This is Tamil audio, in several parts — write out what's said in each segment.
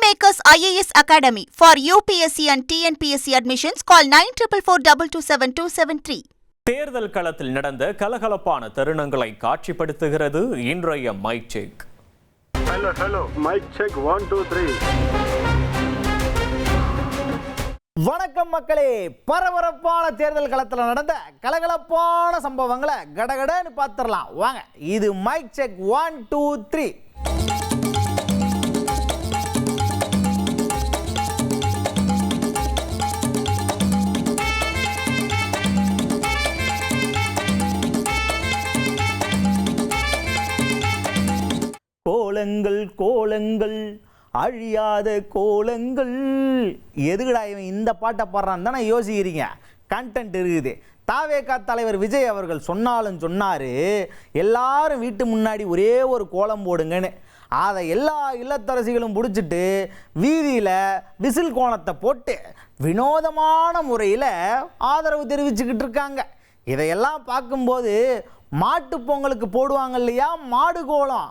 Kingmakers IAS Academy. For UPSC and TNPSC admissions, call 9442277273. தேர்தல் களத்தில் நடந்த கலகலப்பான தருணங்களை காட்சிப்படுத்துகிறது இன்றைய mic check. Hello mic check 1 2 3. வணக்கம் மக்களே, பரபரப்பான தேர்தல் களத்தில் நடந்த கலகலப்பான சம்பவங்களை கடகடன்னு பார்த்துடலாம் வாங்க. இது மைக் செக் 1 2 3. கோலங்கள் கோலங்கள் அழியாத கோலங்கள். எதுகடா இவன் இந்த பாட்டை பாடுறான்னு தானே யோசிக்கிறீங்க. கண்டென்ட் இருக்குது. தாவேகா தலைவர் விஜய் அவர்கள் சொன்னாலும் சொன்னார், எல்லாரும் வீட்டு முன்னாடி ஒரே ஒரு கோலம் போடுங்கன்னு. அதை எல்லா இல்லத்தரசிகளும் பிடிச்சிட்டு வீதியில் விசில் கோலத்தை போட்டு வினோதமான முறையில் ஆதரவு தெரிவிச்சுக்கிட்டு இருக்காங்க. இதையெல்லாம் பார்க்கும்போது மாட்டு பொங்கலுக்கு போடுவாங்க இல்லையா மாடு கோலம்,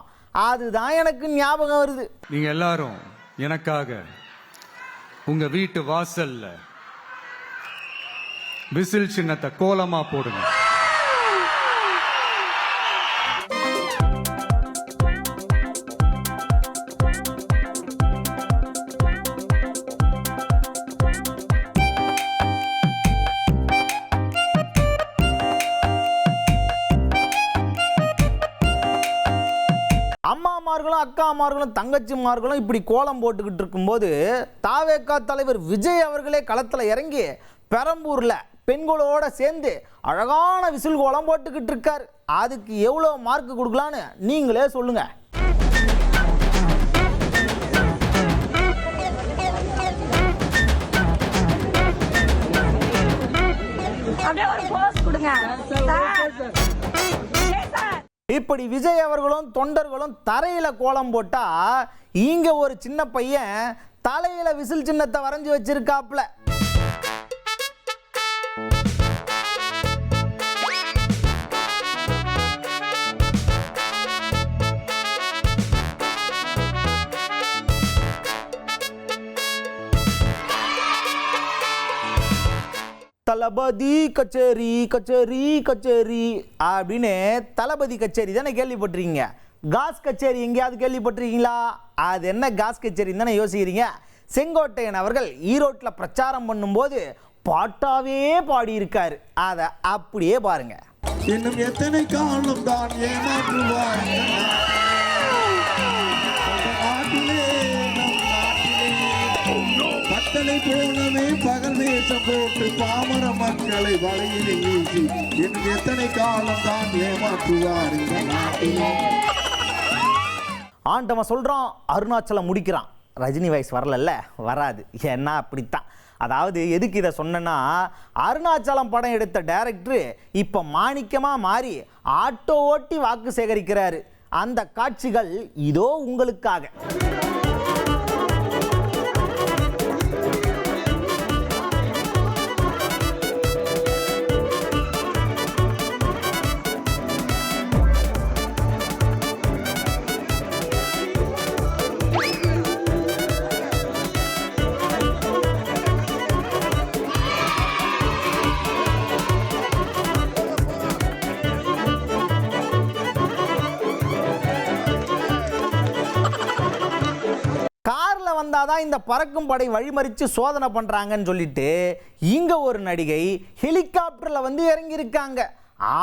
அதுதான் எனக்கு ஞாபகம் வருது. நீங்க எல்லாரும் எனக்காக உங்க வீட்டு வாசல்ல விசில் சின்னத்தை கோலமா போடுங்க. அம்மாமார்களும் அக்காமார்களும் தங்கச்சிமார்களும் இப்படி கோலம் போட்டுக்கிட்டு இருக்கும்போது தாவேகா தலைவர் விஜய் அவர்களே களத்தில் இறங்கி பெரம்பூரில் பெண்களோட சேர்ந்து அழகான விசில் கோலம் போட்டுக்கிட்டு இருக்கார். அதுக்கு எவ்வளோ மார்க் கொடுக்கலான்னு நீங்களே சொல்லுங்க. இப்படி விஜய் அவர்களும் தொண்டர்களும் தரையில கோலம் போட்டா இங்க ஒரு சின்ன பையன் தலையில விசில் சின்னத்தை வரைஞ்சு வச்சிருக்காப்ல. தளபதி கச்சேரி கச்சேரி கச்சேரி அப்படின்னு தளபதி கச்சேரி தானே கேள்விப்பட்டிருக்கீங்க. காஸ் கச்சேரி எங்கேயாவது கேள்விப்பட்டிருக்கீங்களா? அது என்ன காஸ் கச்சேரின்னு தானே யோசிக்கிறீங்க. செங்கோட்டையன் அவர்கள் ஈரோட்டில் பிரச்சாரம் பண்ணும்போது பாட்டாவே பாடியிருக்காரு. அதை அப்படியே பாருங்க. இன்னும் எத்தனை காலம் தான் ஏமாற்றுவார் பத்தலை போலவே பகல் வேஷம் போட்டு பாமர மக்களை வலையில் வீசி இன்னும் எத்தனை காலம் தான் ஏமாற்றுவார் இந்த நாட்டிலே. ஆண்டவன் சொல்றான், அருணாச்சலம் முடிக்கிறான். ரஜினி வயசு வரலல்ல, வராது. ஏன்னா அப்படித்தான். அதாவது எதுக்கு இதை சொன்னா, அருணாச்சலம் படம் எடுத்த டைரக்டர் இப்போ மாணிக்கமாக மாறி ஆட்டோ ஓட்டி வாக்கு சேகரிக்கிறாரு. அந்த காட்சிகள் இதோ உங்களுக்காக. வந்தாதான் இந்த பறக்கும் படை வழிமறித்து சோதனை பண்றாங்கன்னு சொல்லிட்டு இங்க ஒரு நடிகை ஹெலிகாப்டர்ல வந்து இறங்கி இருக்காங்க.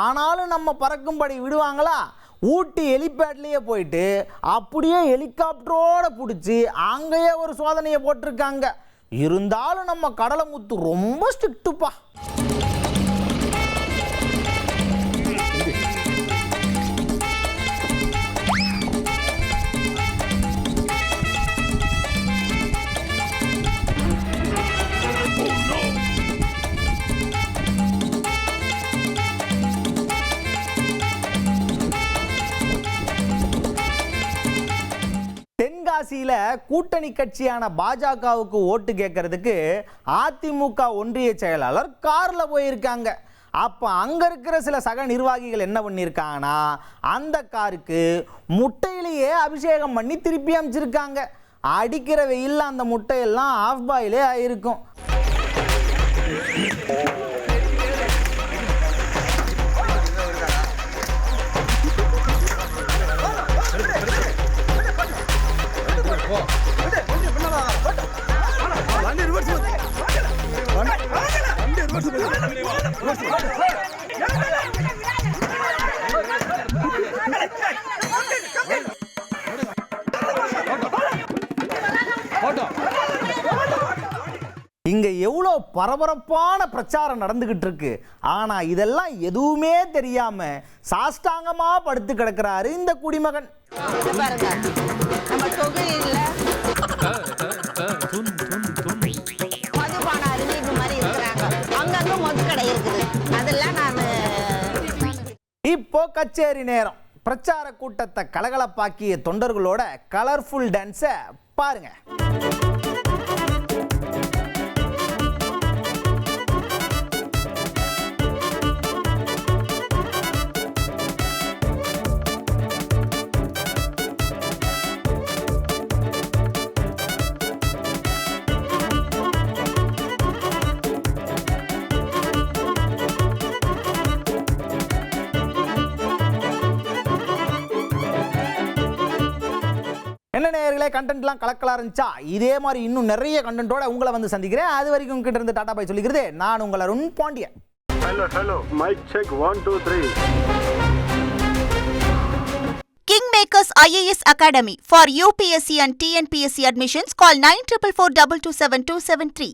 ஆனாலும் நம்ம பறக்கும் படை விடுவாங்களா? ஊட்டி ஹெலிபேட்லயே போயிட்டு அப்படியே ஹெலிகாப்டரோட பிடிச்சி அங்கேயே ஒரு சோதனையை போட்டிருக்காங்க. இருந்தாலும் நம்ம கடலமுத்து ரொம்ப ஸ்ட்ரிக்ட்டுப்பா. தென்காசியில கூட்டணி கட்சியான பாஜகவுக்கு ஓட்டு கேட்கறதுக்கு அதிமுக ஒன்றிய செயலாளர் கார்ல போயிருக்காங்க. அப்போ அங்கே இருக்கிற சில சக நிர்வாகிகள் என்ன பண்ணியிருக்காங்கன்னா அந்த காருக்கு முட்டையிலேயே அபிஷேகம் பண்ணி திருப்பி அமைச்சிருக்காங்க. அடிக்கிற வெயில்ல அந்த முட்டையெல்லாம் ஆஃப் பாயிலே ஆயிருக்கும். இங்க எவ்வளோ பரபரப்பான பிரச்சாரம் நடந்துகிட்டு இருக்கு. ஆனா இதெல்லாம் எதுவுமே தெரியாம சாஷ்டாங்கமா படுத்து கிடக்கிறாரு இந்த குடிமகன். பாருங்க, நம்ம தொகுதியில் மதுபான அறிவிப்பு மாதிரி இருக்கிறாங்க. அங்கங்க மது கடை இருக்குது. அதெல்லாம் நான் இப்போ கச்சேரி நேரம். பிரச்சார கூட்டத்தை கலகலப்பாக்கிய தொண்டர்களோட கலர்ஃபுல் டான்ஸை பாருங்க. என்ன நேயர்களே, கண்டென்ட்லாம் கலக்கலா இருந்துச்சா? இதே மாதிரி இன்னும் நிறைய கண்டென்ட்டோட உங்களை வந்து சந்திக்கிறேன். அது வரைக்கும் உங்ககிட்ட இருந்து டாடா பாய் சொல்லிக்கிறது நான் உங்கள் Arun Pandian. Hello, mic check 1 2 3. Kingmakers IAS Academy for UPSC and TNPSC admissions call 9444227273.